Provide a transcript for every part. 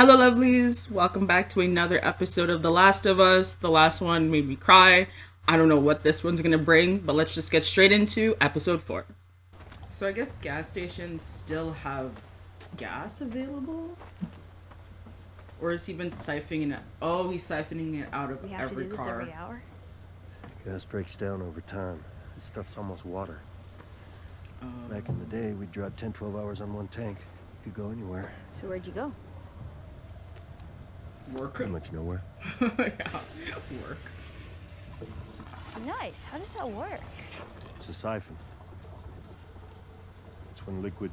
Hello, lovelies. Welcome back to another episode of The Last of Us. The last one made me cry. I don't know what this one's gonna bring, but let's just get straight into episode 4. So I guess gas stations still have gas available? Or has he been siphoning it? Oh, he's siphoning it out of We have every to do car. this every hour? Gas breaks down over time. This stuff's almost water. Back in the day, we'd drive 10, 12 hours on one tank. You could go anywhere. So where'd you go? Work. Pretty much nowhere. Yeah, work. Nice. How does that work? It's a siphon. It's when liquid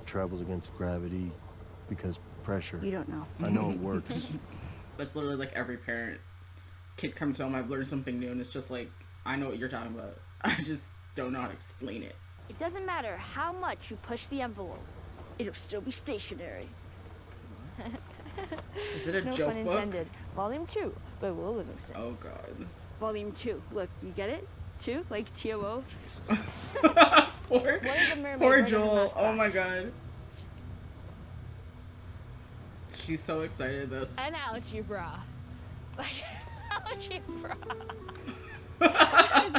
travels against gravity because pressure. You don't know. I know it works. That's literally like every parent. Kid comes home, I've learned something new, and it's just like, I know what you're talking about. I just don't know how to explain it. It doesn't matter how much you push the envelope. It'll still be stationary. Is it a No joke pun book? intended. Volume 2 by Will Livingston. Oh god. Volume 2. Look, you get it? 2? Like T-O-O? Poor, What is a mermaid poor right in her Joel. math Oh my class? god. She's so excited this. An algebra. Like, algebra.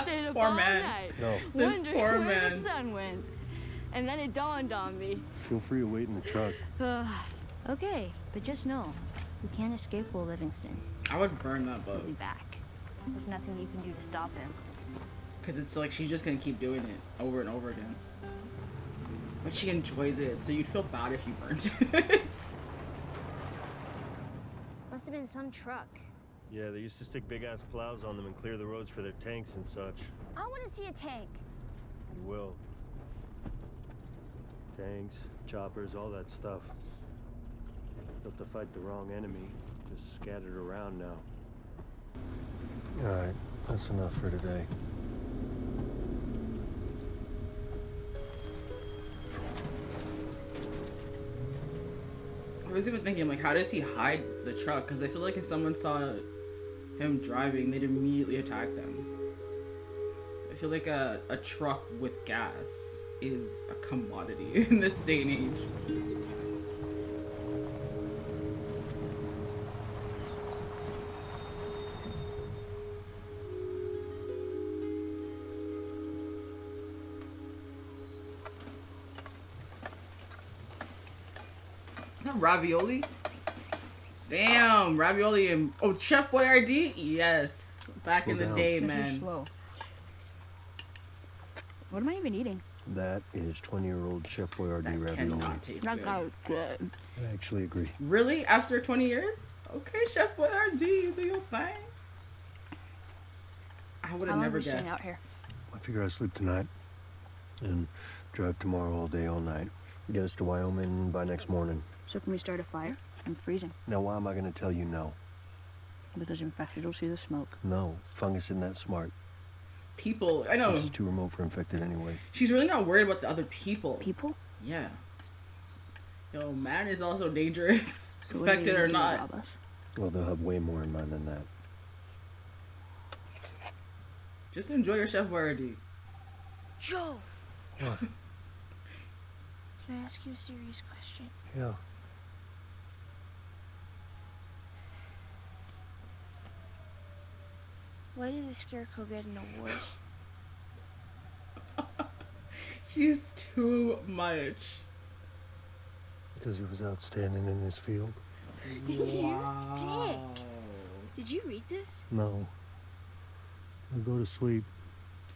This poor man. No. This Wondering poor where man. the sun went. And then it dawned on me. Feel free to wait in the truck. Okay, but just know, you can't escape Will Livingston. I would burn that book. He'll be back. There's nothing you can do to stop him. Because it's like she's just gonna keep doing it over and over again. But she enjoys it, so you'd feel bad if you burnt it. Must have been some truck. Yeah, they used to stick big-ass plows on them and clear the roads for their tanks and such. I want to see a tank. You will. Tanks, choppers, all that stuff. Built to fight the wrong enemy. Just scattered around now. Alright, that's enough for today. I was even thinking, like, how does he hide the truck? Because I feel like if someone saw him driving, they'd immediately attack them. I feel like a truck with gas is a commodity in this day and age. Ravioli? Damn, ravioli and Chef Boyardee? Yes, back in the day, man. Slow. What am I even eating? That is 20-year-old Chef Boyardee That ravioli. cannot taste Not good. good. I actually agree. Really? After 20 years? Okay, Chef Boyardee, you do your thing. I would How have long are never we staying guessed. out here? I figure I'll sleep tonight and drive tomorrow all day, all night. Get us to Wyoming by next morning. So can we start a fire? I'm freezing. Now, why am I going to tell you no? Because infected will see the smoke. No, fungus isn't that smart. People, I know. This is too remote for infected anyway. She's really not worried about the other people. People? Yeah. Yo, man is also dangerous, So what are they infected gonna or do, not. rob us? Well, they'll have way more in mind than that. Just enjoy your Chef Boyardee. Joe! What? Can I ask you a serious question? Yeah. Why did the Scarecrow get an award? She's too much. Because he was outstanding in his field? Wow. Did you read this? No. I'll go to sleep.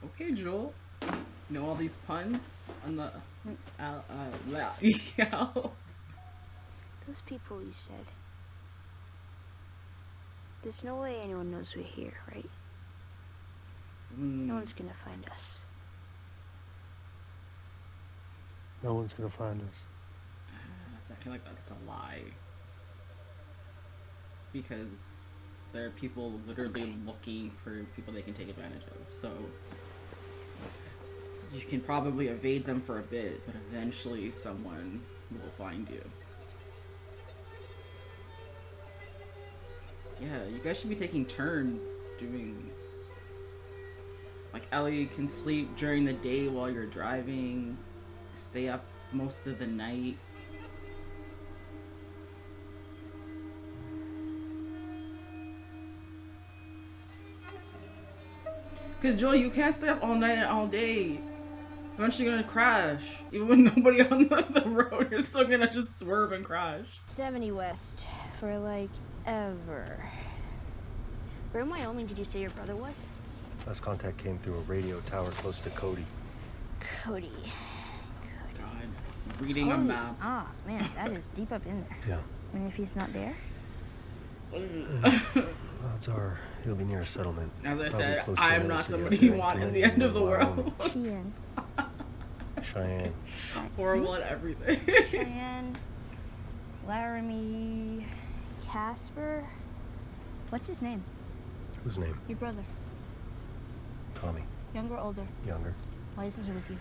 Okay, Joel. You know all these puns on the DL. Those people you said. There's no way anyone knows we're here, right? No one's gonna find us. No one's gonna find us. I feel like that's a lie. Because there are people literally looking for people they can take advantage of. So you can probably evade them for a bit, but eventually someone will find you. Yeah, you guys should be taking turns doing... Like, Ellie can sleep during the day while you're driving, stay up most of the night. Cause Joel, you can't stay up all night and all day. Eventually you're gonna crash. Even with nobody on the road, you're still gonna just swerve and crash. 70 West for like ever. Where in Wyoming did you say your brother was? Last contact came through a radio tower close to Cody. Cody. God, reading a map. Ah, man, that is deep up in there. Yeah. And if he's not there? Odds are he'll be near a settlement. As I Probably said, close to I'm one not of the somebody cities you want in in the end of the world. Cheyenne. Cheyenne. Horrible at everything. Cheyenne. Laramie. Casper. What's his name? Whose name? Your brother. Tommy. Younger or older? Younger. Why isn't he with you?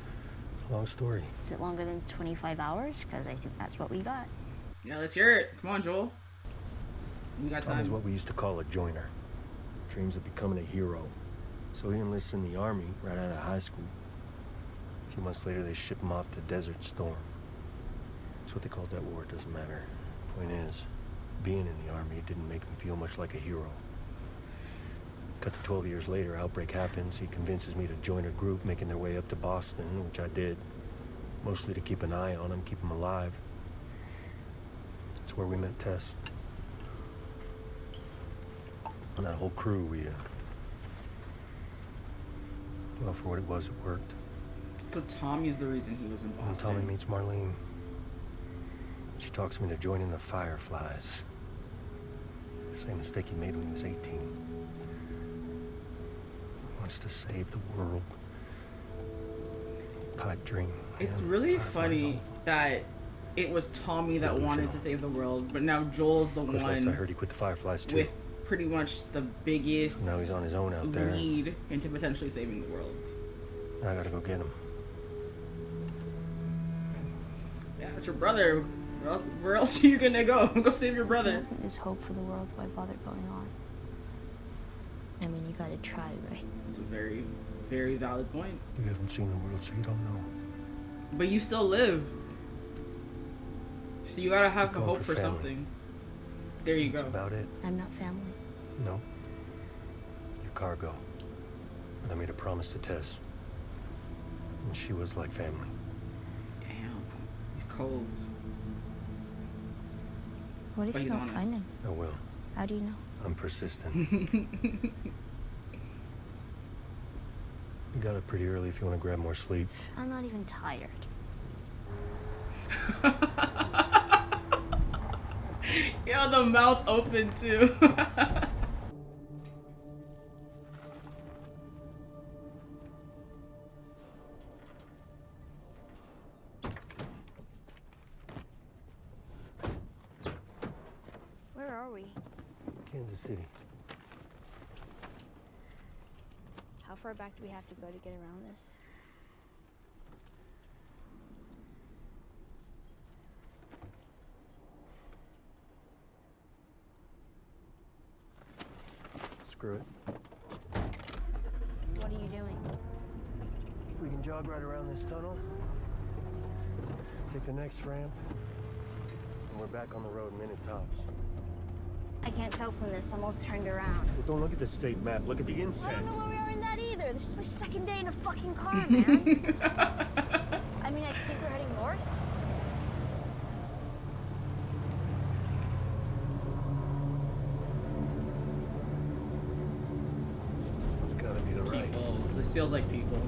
Long story. Is it longer than 25 hours? Because I think that's what we got. Yeah, let's hear it. Come on, Joel. We got Tommy's time. what we used to call a joiner. Dreams of becoming a hero. So he enlists in the army right out of high school. A few months later, they ship him off to Desert Storm. That's what they called that war. It doesn't matter. Point is, being in the army didn't make him feel much like a hero. Cut to 12 years later, outbreak happens. He convinces me to join a group making their way up to Boston, which I did. Mostly to keep an eye on him, keep him alive. That's where we met Tess. And that whole crew, well, for what it was, it worked. So Tommy's the reason he was in When Boston. Tommy meets Marlene, she talks me to joining the Fireflies. Same mistake he made when he was 18. Wants to save the world. Pipe dream. It's Yeah, really Fireflies, funny all of them. that it was Tommy that wanted to Delusional. save the world, but now Joel's the Of course, last I one heard he quit the Fireflies too. with pretty much the biggest Now he's on his own out there. lead into potentially saving the world. I gotta go get him. Yeah, it's your brother. Where else are you gonna go? Go save your brother. There is hope for the world. Why bother going on? I mean, you gotta try, right? It's a very, very valid point. You haven't seen the world, so you don't know. But you still live. So you gotta have Keep going hope for for family. something. There you That's go. about it. I'm not family. No. Your cargo. And I made a promise to Tess. And she was like family. Damn. He's cold. What if But you he's don't honest. find him? I will. How do you know? I'm persistent. You got up pretty early if you want to grab more sleep. I'm not even tired. Yeah, the mouth open too. Where are we? Kansas City. How far back do we have to go to get around this? Screw it. What are you doing? We can jog right around this tunnel. Take the next ramp. And we're back on the road minute tops. I can't tell from this. I'm all turned around. Well, don't look at the state map. Look at the I inset. don't know where we are in that either. This is my second day in a fucking car, man. I mean, I think we're heading north. It's gotta be the right. People. This feels like people.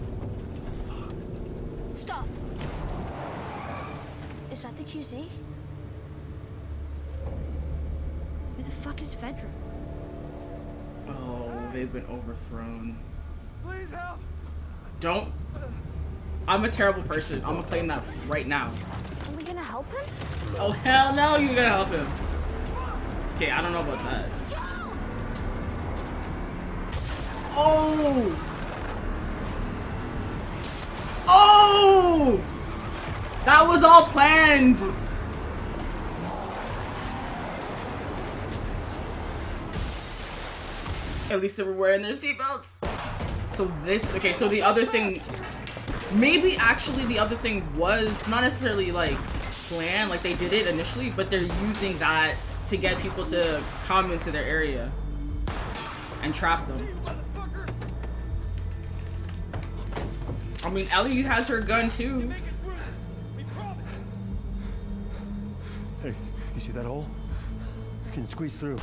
Stop. Is that the QZ? Where the fuck is Fedra? Oh, they've been overthrown. Please help! Don't. I'm a terrible person. I'm gonna claim that right now. Are we gonna help him? Oh, hell no, you're gonna help him. Okay, I don't know about that. Oh! Oh! That was all planned! At least they were wearing their seatbelts. So this, okay, so the other thing, maybe actually the other thing was not necessarily like planned, like they did it initially, but they're using that to get people to come into their area and trap them. I mean, Ellie has her gun too. Hey, you see that hole? Can you squeeze through?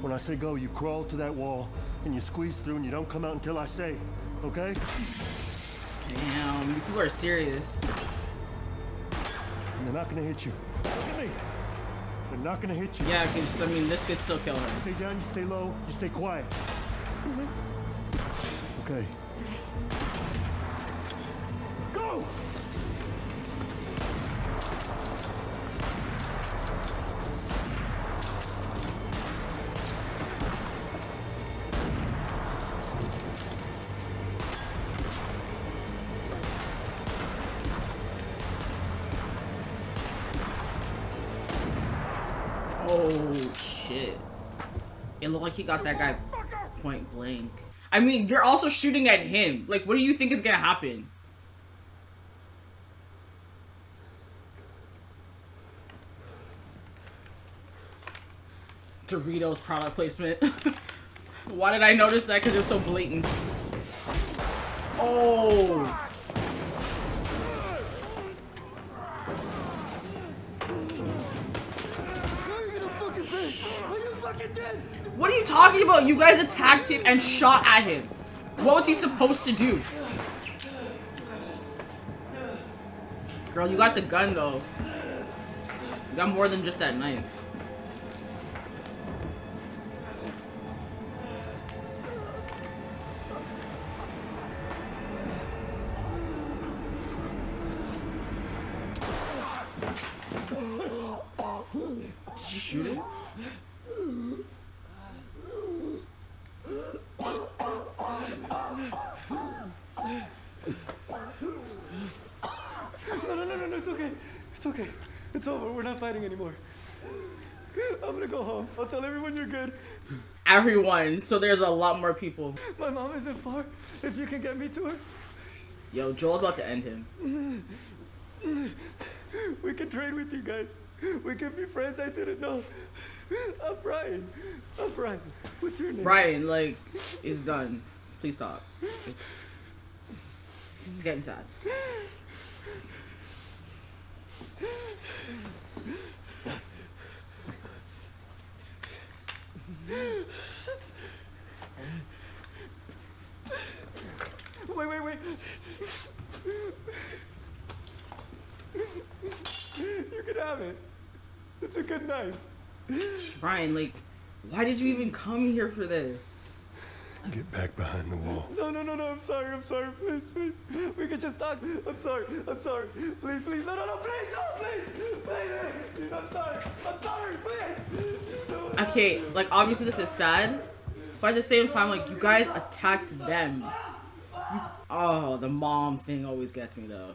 When I say go, you crawl to that wall and you squeeze through and you don't come out until I say, okay? Damn, these people are serious. And they're not gonna hit you. Look at me. They're not gonna hit you. Yeah, because, I mean, this could still kill her. Stay down, you stay low, you stay quiet. Okay. Go! Oh, shit. It looked like he got that guy point blank. I mean, you're also shooting at him. Like, what do you think is gonna happen? Doritos product placement. Why did I notice that? Because it's so blatant. Oh! What are you talking about? You guys attacked him and shot at him. What was he supposed to do? Girl, you got the gun though. You got more than just that knife. Did you shoot him? No, it's okay. It's okay. It's over. We're not fighting anymore. I'm gonna go home. I'll tell everyone you're good. Everyone, so there's a lot more people. My mom isn't far. If you can get me to her. Yo, Joel's about to end him. We can trade with you guys. We can be friends. I didn't know. I'm Brian. What's your name? Brian, like, it's done. Please stop. It's getting sad. Wait. You can have it. It's a good knife. Brian, like, why did you even come here for this? Get back behind the wall. No. I'm sorry. Please. We can just talk. I'm sorry. Please. No, please. I'm sorry, please. No. Okay, like, obviously this is sad, but at the same time, like, you guys attacked them. Oh, the mom thing always gets me, though.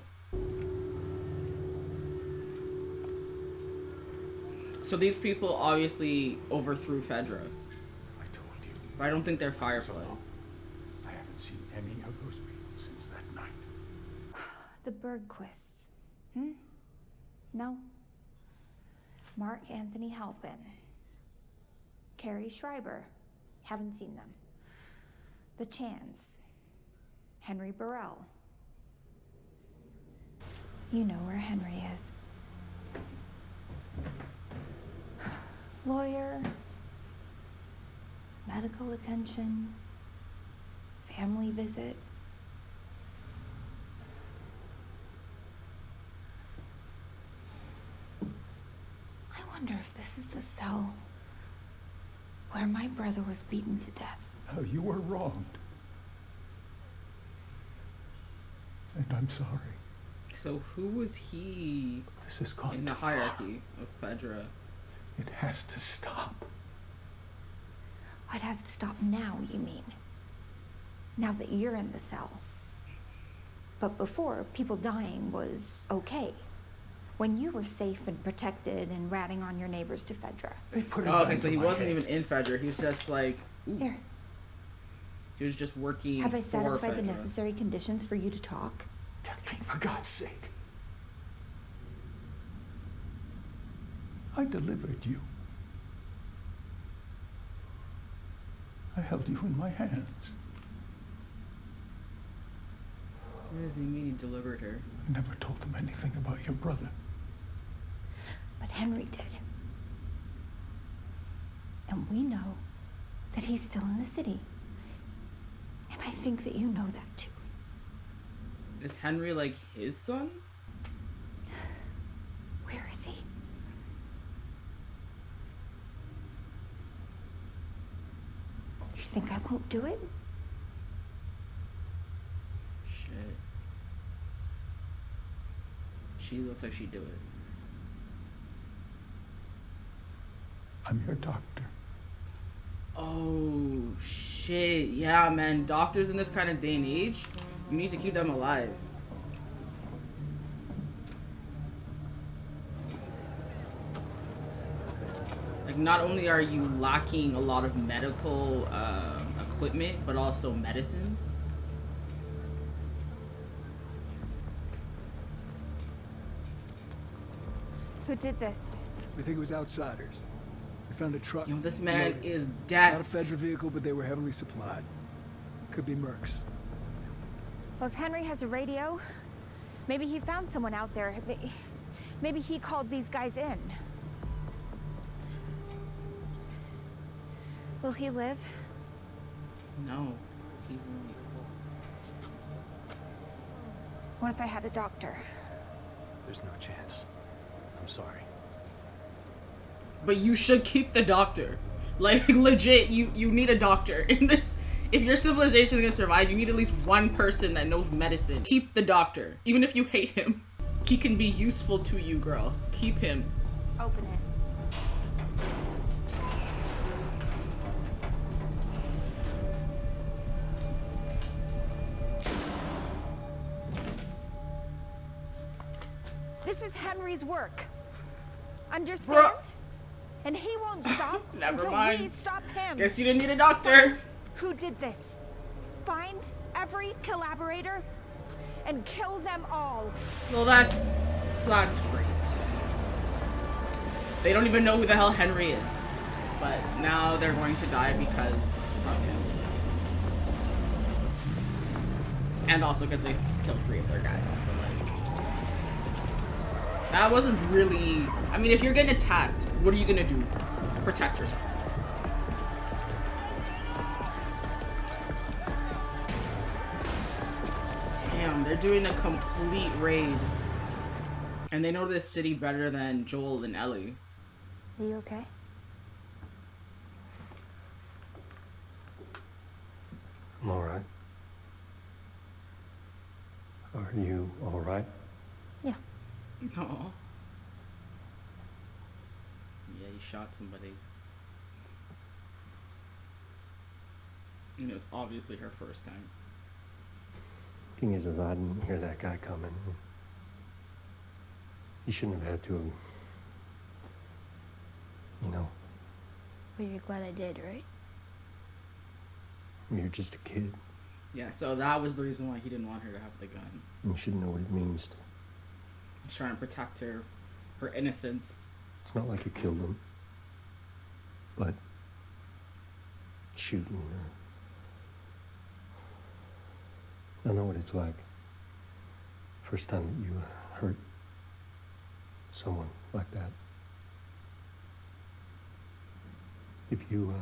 So these people obviously overthrew Fedra. I told you. But I don't think they're Fireflies. I haven't seen any of those people since that night. The Bergquists. No. Mark Anthony Halpin. Carrie Schreiber. Haven't seen them. The Chans. Henry Burrell. You know where Henry is. Lawyer. Medical attention. Family visit. I wonder if this is the cell where my brother was beaten to death. No, you were wronged. And I'm sorry. So who was he This has gone in the too far. hierarchy of Fedra? It has to stop. It has to stop now, you mean? Now that you're in the cell. But before, people dying was okay. When you were safe and protected and ratting on your neighbors to Fedra. They put a Oh, gun okay, so to he my wasn't head. even in Fedra. He was just like, ooh, Here, he was just working have I for satisfied the Fedra. necessary conditions for you to talk? Kathleen, for God's sake. I delivered you. I held you in my hands. What does he mean he delivered her? I never told them anything about your brother. But Henry did. And we know that he's still in the city. And I think that you know that too. Is Henry like his son? Where is he? You think I won't do it? Shit. She looks like she'd do it. I'm your doctor. Oh, shit. Yeah, man. Doctors in this kind of day and age, you need to keep them alive. Like, not only are you lacking a lot of medical equipment, but also medicines. Who did this? We think it was outsiders. We found a truck. Yo, this man loaded. is It's dead. not a Fedra vehicle, but they were heavily supplied. Could be Mercs. Well, if Henry has a radio, maybe he found someone out there. Maybe he called these guys in. Will he live? No. He won't. What if I had a doctor? There's no chance. I'm sorry. But you should keep the doctor. Like, legit, you need a doctor. In this, if your civilization is gonna survive, you need at least one person that knows medicine. Keep the doctor. Even if you hate him. He can be useful to you, girl. Keep him. Open it. This is Henry's work. Understand? Bruh. And he won't stop Never until mind. we stop him. Guess you didn't need a doctor. Who did this? Find every collaborator and kill them all. Well, that's great. They don't even know who the hell Henry is. But now they're going to die because of him. And also because they killed 3 of their guys. But like, that wasn't really... I mean, if you're getting attacked, what are you gonna do? Protect yourself. Damn, they're doing a complete raid. And they know this city better than Joel and Ellie. Are you okay? I'm all right. Are you all right? Yeah. Oh. Yeah, he shot somebody. And it was obviously her first time. Thing is, I didn't hear that guy coming. He shouldn't have had to have, you know. Well, you're glad I did, right? You're just a kid. Yeah, so that was the reason why he didn't want her to have the gun. You should know what it means to. He's trying to protect her innocence. It's not like you killed him. But shooting I know what it's like. First time that you hurt someone like that. If you,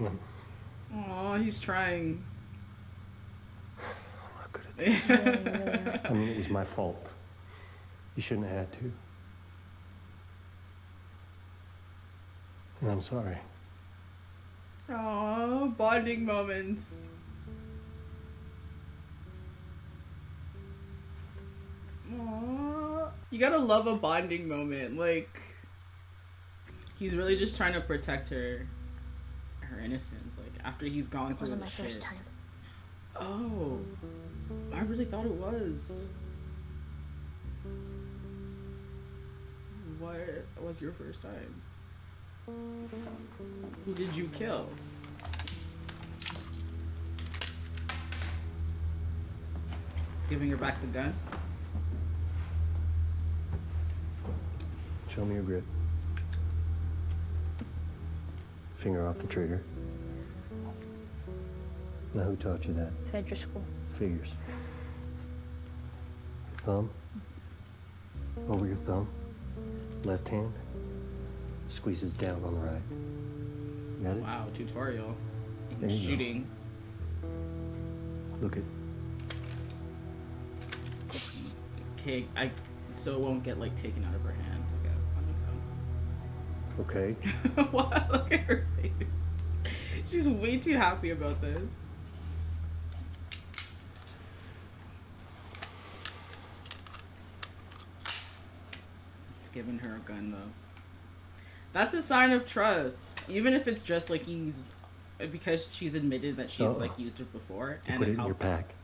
well, Aw, he's trying. I'm not good at that. I mean, it was my fault. You shouldn't have had to. And I'm sorry. Aw, bonding moments. Aw. You gotta love a bonding moment. Like, he's really just trying to protect her innocence. Like, after he's gone It through wasn't the my shit. first time. Oh, I really thought it was. What was your first time? Who did you kill? Giving her back the gun? Show me your grit. Finger off the trigger. Now, who taught you that? Federal school. Figures. Your thumb. Over your thumb. Left hand. Squeezes down on the right. Got it? Wow, tutorial. There you go. Shooting. Look it. Okay, so it won't get like taken out of her hand. Okay, that makes sense. Okay. What? Look at her face. She's way too happy about this. It's giving her a gun though. That's a sign of trust. Even if it's just like because she's admitted that she's like used it before and Put it it in your helped. pack.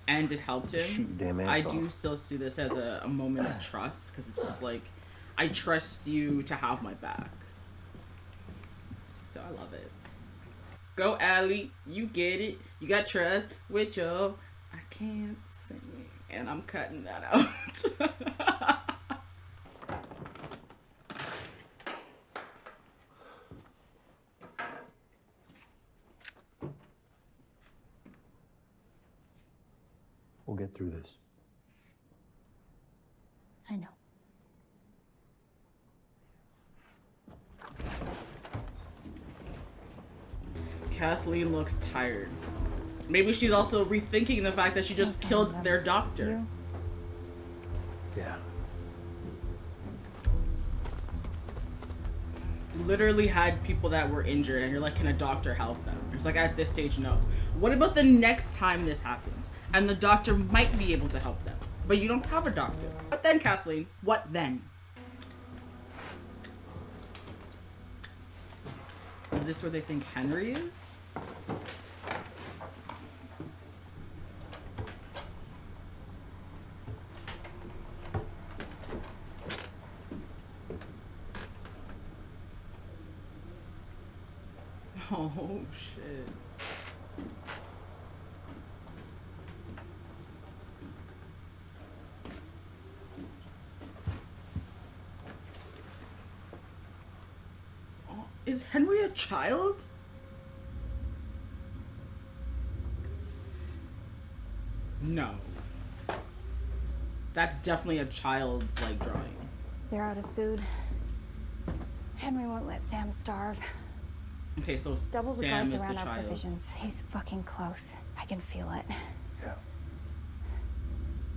And it helped him. Shoot your damn ass I off. do still see this as a moment of trust because it's just like, I trust you to have my back. So I love it. Go, Ellie. You get it. You got trust with Joel. I can't sing. And I'm cutting that out. We'll get through this. I know. Kathleen looks tired. Maybe she's also rethinking the fact that she just killed their doctor. Yeah. Literally had people that were injured and you're like, can a doctor help them? It's like, at this stage, no. What about the next time this happens and the doctor might be able to help them, but you don't have a doctor? What then, Kathleen? What then? Is this where they think Henry is? Oh, shit. Oh, is Henry a child? No. That's definitely a child's, like, drawing. They're out of food. Henry won't let Sam starve. Okay, so Double the Sam guards is the around our child. provisions. He's fucking close. I can feel it. Yeah.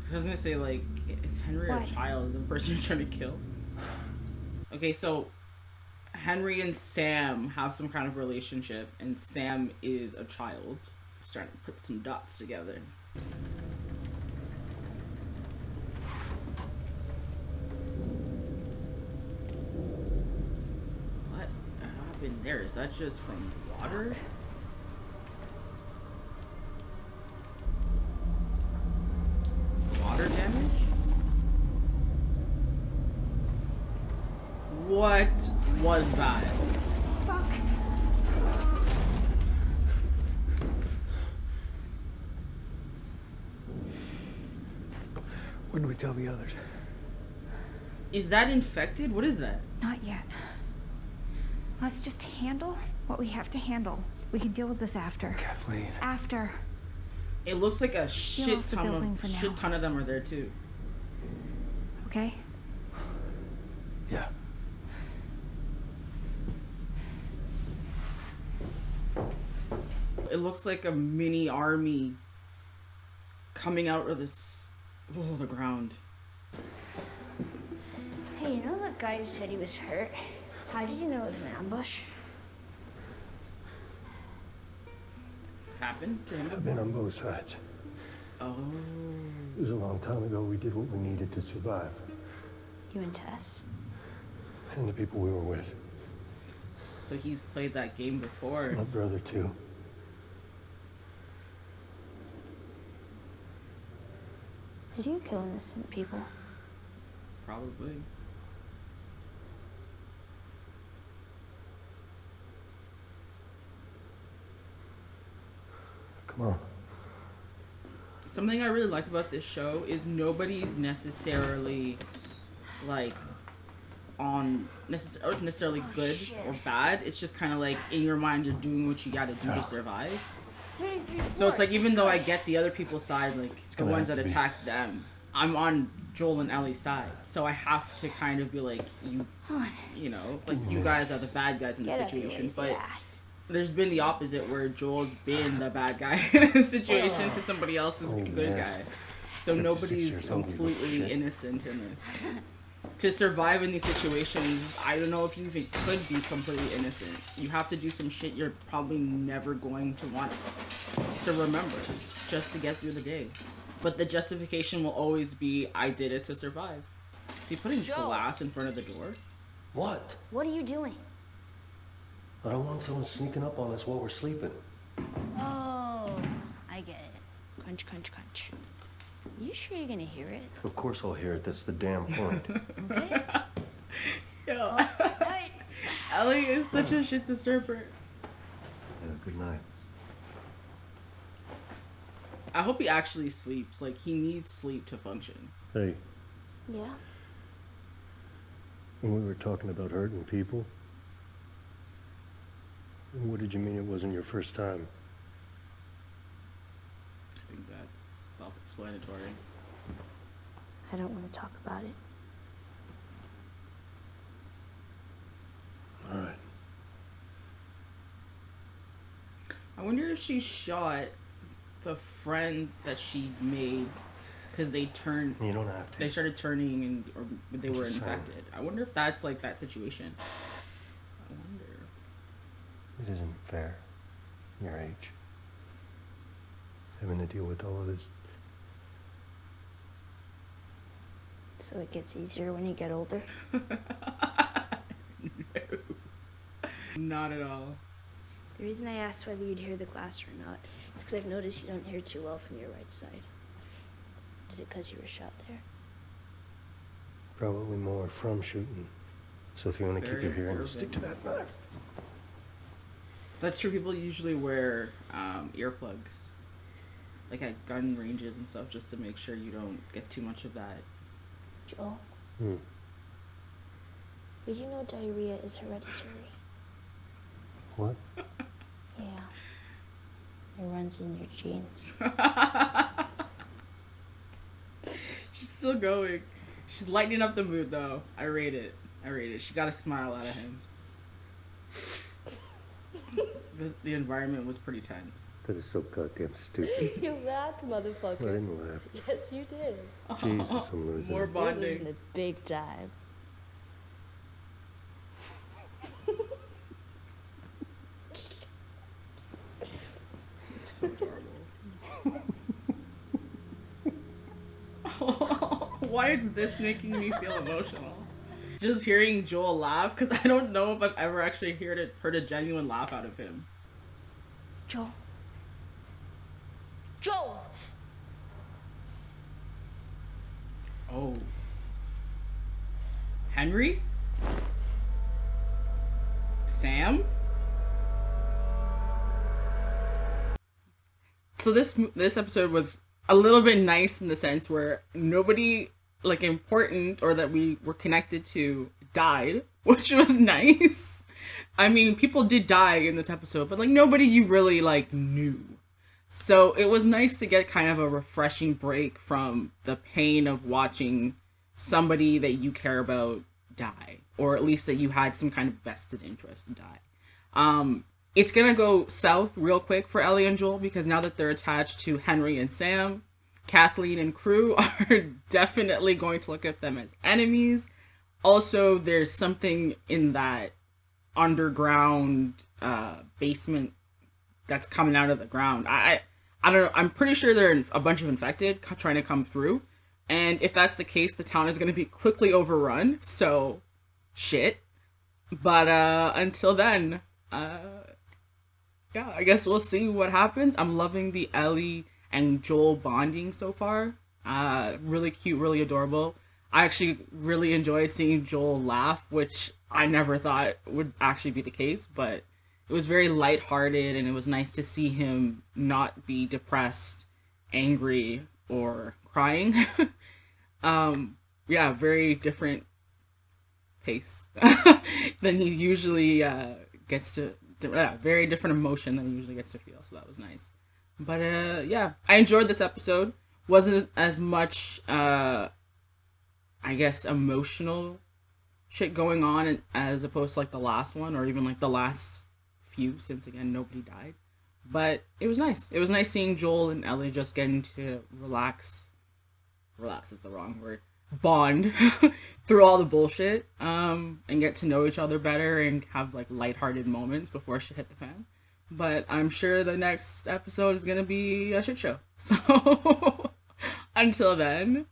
I was gonna say, like, is Henry What? a child, the person you're trying to kill? Okay, so Henry and Sam have some kind of relationship, and Sam is a child. Starting to put some dots together. What happened there? Is that just from water? Water damage? What was that? Fuck! When do we tell the others? Is that infected? What is that? Not yet. Let's just handle what we have to handle. We can deal with this after. Kathleen. After. It looks like a shit off the ton building for now. of them are there too. Okay? Yeah. It looks like a mini army coming out of the ground. Hey, you know that guy who said he was hurt? How did you know it was an ambush? Happened to him I've been before. on both sides. Oh. It was a long time ago. We did what we needed to survive. You and Tess? And the people we were with. So he's played that game before. My brother, too. Did you kill innocent people? Probably. Come on. Something I really like about this show is nobody's necessarily like on necessarily good or bad. It's just kind of like in your mind you're doing what you gotta do to survive. So it's like, even though I get the other people's side, like the ones that attack them, I'm on Joel and Ellie's side. So I have to kind of be like, you know, like you guys are the bad guys in the situation. But there's been the opposite where Joel's been the bad guy in a situation to somebody else's good guy. So nobody's completely innocent in this. To survive in these situations, I don't know if you even could be completely innocent. You have to do some shit you're probably never going to want to remember just to get through the day. But the justification will always be, I did it to survive. See, putting glass in front of the door? What? What are you doing? I don't want someone sneaking up on us while we're sleeping. Oh, I get it. Crunch, crunch, crunch. You sure you're gonna hear it? Of course I'll hear it. That's the damn point. Okay. Yo. Ellie is such a shit disturber. Yeah, good night. I hope he actually sleeps. Like, he needs sleep to function. Hey, Yeah. when we were talking about hurting people, what did you mean it wasn't your first time? I think that's self-explanatory. I don't want to talk about it. All right. I wonder if she shot the friend that she made because they turned. You don't have to. They started turning and or they were Just saying. infected. I wonder if that's like that situation. I wonder. It isn't fair. Your age. Having to deal with all of this. So it gets easier when you get older? No. Not at all. The reason I asked whether you'd hear the glass or not is because I've noticed you don't hear too well from your right side. Is it because you were shot there? Probably more from shooting. So if you want to keep Very your hearing, observant. stick to that knife. That's true. People usually wear earplugs, like at gun ranges and stuff, just to make sure you don't get too much of that. Joel, Hmm. did you know diarrhea is hereditary? What? Yeah. It runs in your genes. She's still going. She's lightening up the mood, though. I rate it. She got a smile out of him. The environment was pretty tense. That is so goddamn stupid. You laughed, I motherfucker. didn't laugh. Yes, you did. Jesus, I'm losing. More it. You're losing bonding. it big time. It's so adorable. Why is this making me feel emotional? Just hearing Joel laugh, because I don't know if I've ever actually heard a genuine laugh out of him. Joel. Joel! Oh. Henry? Sam? So this episode was a little bit nice in the sense where nobody like important or that we were connected to died, which was nice. I mean, people did die in this episode, but like nobody you really like knew. So it was nice to get kind of a refreshing break from the pain of watching somebody that you care about die, or at least that you had some kind of vested interest in die. It's gonna go south real quick for Ellie and Joel because now that they're attached to Henry and Sam, Kathleen and Crew are definitely going to look at them as enemies. Also, there's something in that underground basement that's coming out of the ground. I don't know. I'm pretty sure there are a bunch of infected trying to come through. And if that's the case, the town is going to be quickly overrun. So, shit. But until then, yeah, I guess we'll see what happens. I'm loving the Ellie and Joel bonding so far. Really cute, really adorable. I actually really enjoyed seeing Joel laugh, which I never thought would actually be the case, but it was very lighthearted and it was nice to see him not be depressed, angry, or crying. Yeah, very different pace than he usually gets to. Very different emotion than he usually gets to feel. So that was nice. But yeah, I enjoyed this episode. Wasn't as much, I guess, emotional shit going on as opposed to like the last one or even like the last few, since again nobody died. But it was nice. It was nice seeing Joel and Ellie just getting to relax is the wrong word, bond through all the bullshit, and get to know each other better and have like lighthearted moments before shit hit the fan. But I'm sure the next episode is gonna be a shit show. So until then,